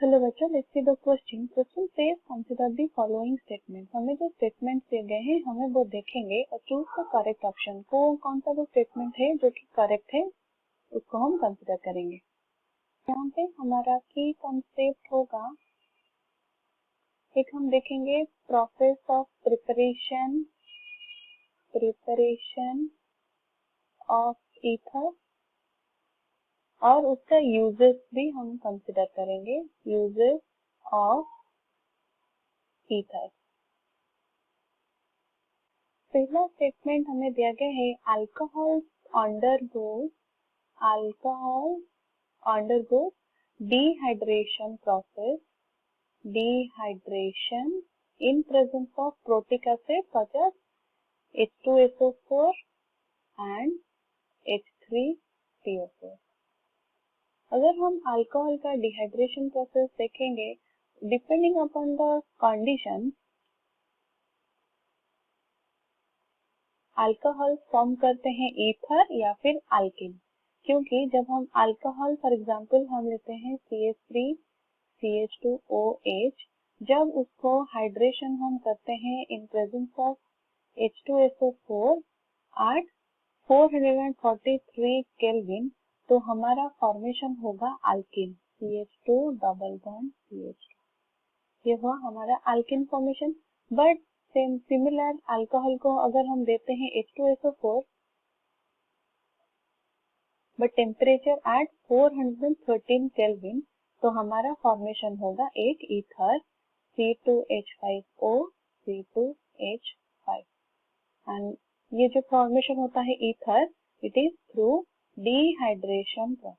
Hello बच्चों, let's see the question. Question says consider the following statement. हमें जो statement दिए गए हैं हमें वो देखेंगे और चूज द करेक्ट ऑप्शन को। कौन सा वो स्टेटमेंट है जो कि करेक्ट है उसको हम कंसीडर करेंगे। यहाँ पे हमारा की कॉन्सेप्ट होगा, एक हम देखेंगे process of preparation of ether और उसका यूजेस भी हम कंसीडर करेंगे, यूजेस ऑफ ईथर। पहला स्टेटमेंट हमें दिया गया है alcohol undergoes dehydration process in presence of protic acid such as H2SO4 and H3PO4। अगर हम अल्कोहल का डिहाइड्रेशन प्रोसेस देखेंगे, depending upon the condition alcohol form करते हैं ईथर या फिर अल्किन। क्योंकि जब हम अल्कोहल फॉर एग्जांपल हम लेते हैं CH3 CH2OH, जब उसको हाइड्रेशन हम करते हैं in presence of H2SO4 at 443 kelvin, तो हमारा फॉर्मेशन होगा alkene CH2 double bond CH2। ये हुआ हमारा alkene formation. But similar alcohol को अगर हम देते हैं H2SO4 but temperature at 413 kelvin, तो हमारा फॉर्मेशन होगा एक ईथर C2H5O C2H5। एंड ये जो फॉर्मेशन होता है ether, it is through dehydration process.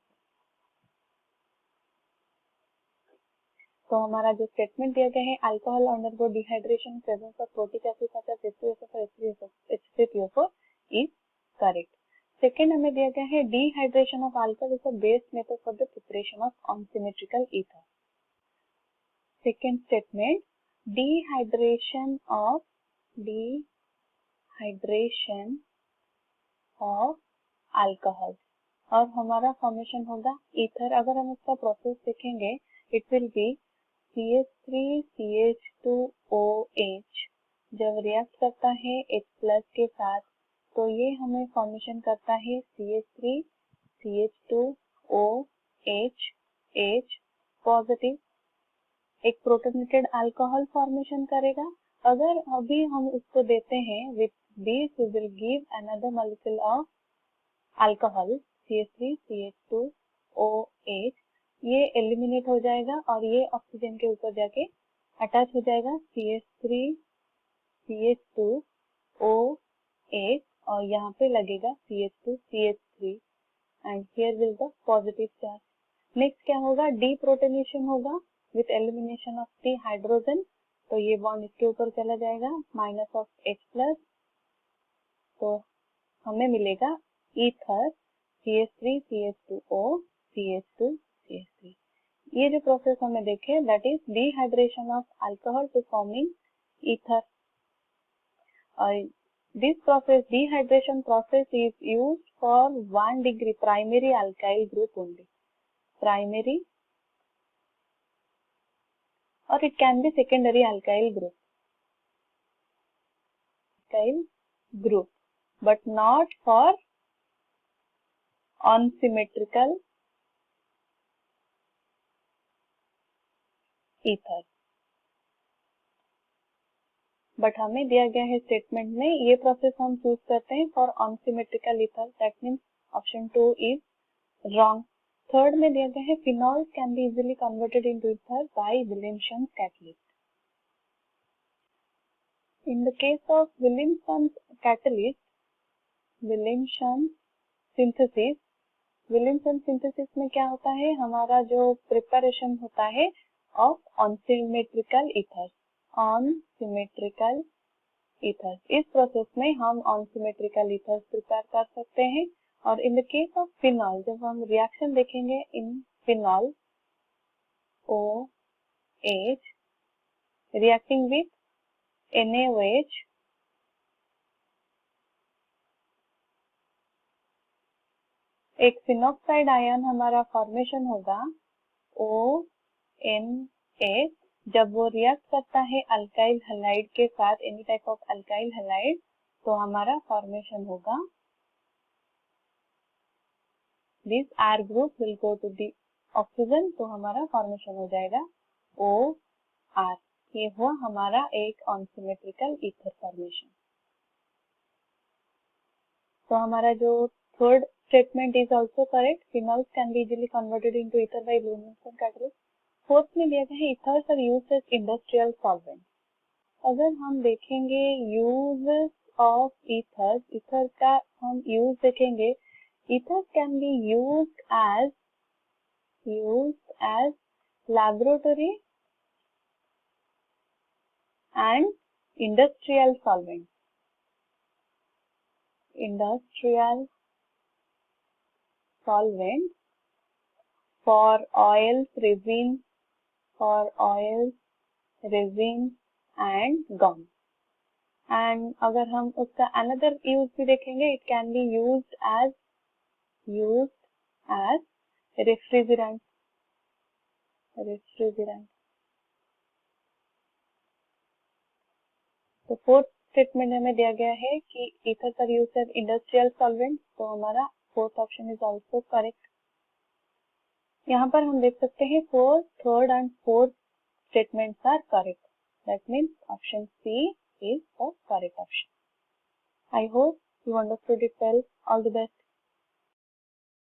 तो हमारा जो स्टेटमेंट दिया गया है alcohol undergo dehydration presence of protic acid such as H2SO4 H3PO4 is correct. Second हमें दिया गया है dehydration of alcohol is the best method for the preparation of unsymmetrical ether. Second statement dehydration of alcohol और हमारा formation होगा ether. अगर हम इसका प्रोसेस देखेंगे, it will be CH3 CH2OH जब रिएक्ट करता है H+ के साथ, तो ये हमें फॉर्मेशन करता है CH3 CH2OH H पॉजिटिव, एक प्रोटोनेटेड अल्कोहल फॉर्मेशन करेगा। अगर अभी हम उसको देते हैं with this we will give another molecule of alcohol CH3 CH2OH, ये एलिमिनेट हो जाएगा और ये ऑक्सीजन के ऊपर जाके अटैच हो जाएगा CH3 CH2OH और यहाँ पे लगेगा CH2 CH3 and here will the positive charge. Next क्या होगा, डीप्रोटोनेशन होगा with elimination of the hydrogen, तो ये बॉन्ड इसके ऊपर चला जाएगा माइनस ऑफ H+, तो हमें मिलेगा ether CH3 CH2O CH2 CH3। ये जो प्रोसेस हमें देखे that is dehydration of alcohol to forming ether. और this process dehydration process is used for 1 degree primary alkyl group only, primary, और it can be secondary alkyl group but not for unsymmetrical ether। But हमें दिया गया है statement में ये process हम choose करते हैं for unsymmetrical ether, that means option 2 is wrong. Third में दिया गया है phenol can be easily converted into ether bye Williamson catalyst. In the case of Williamson catalyst, Williamson synthesis में क्या होता है, हमारा जो प्रिपरेशन होता है ऑफ अनसिमेट्रिकल ईथर, इस प्रोसेस में हम अनसिमेट्रिकल ईथर प्रिपेयर कर सकते हैं। और in the case of phenol, जब हम रिएक्शन देखेंगे इन phenol OH reacting with NaOH, एक फिनॉक्साइड आयन हमारा फॉर्मेशन होगा O Na जब वो रिएक्ट करता है अल्काइल हैलाइड के साथ, any type of alkyl halide, तो हमारा फॉर्मेशन होगा this R group will go to the oxygen, तो हमारा फॉर्मेशन हो जाएगा OR। ये हुआ हमारा एक अनसिमेट्रिकल ईथर फॉर्मेशन। तो हमारा जो third statement is also correct, phenols can be easily converted into ether by luminescent catalyst. Fourth में दिया गया है ethers are used as industrial solvent. अगर हम देखेंगे यूज ऑफ ईथर्स, ईथर का हम यूज देखेंगे, ethers can be used as laboratory and industrial solvent, for oils, resins and gum। And अगर हम उसका अनदर यूज भी देखेंगे, it can be used as refrigerant. तो फोर्थ स्टेटमेंट हमें दिया गया है कि ethers are used as industrial solvent, तो हमारा fourth option is also correct. यहाँ पर हम देख सकते हैं fourth, third and fourth statements are correct. That means option C is the correct option. I hope you understood it well. All the best.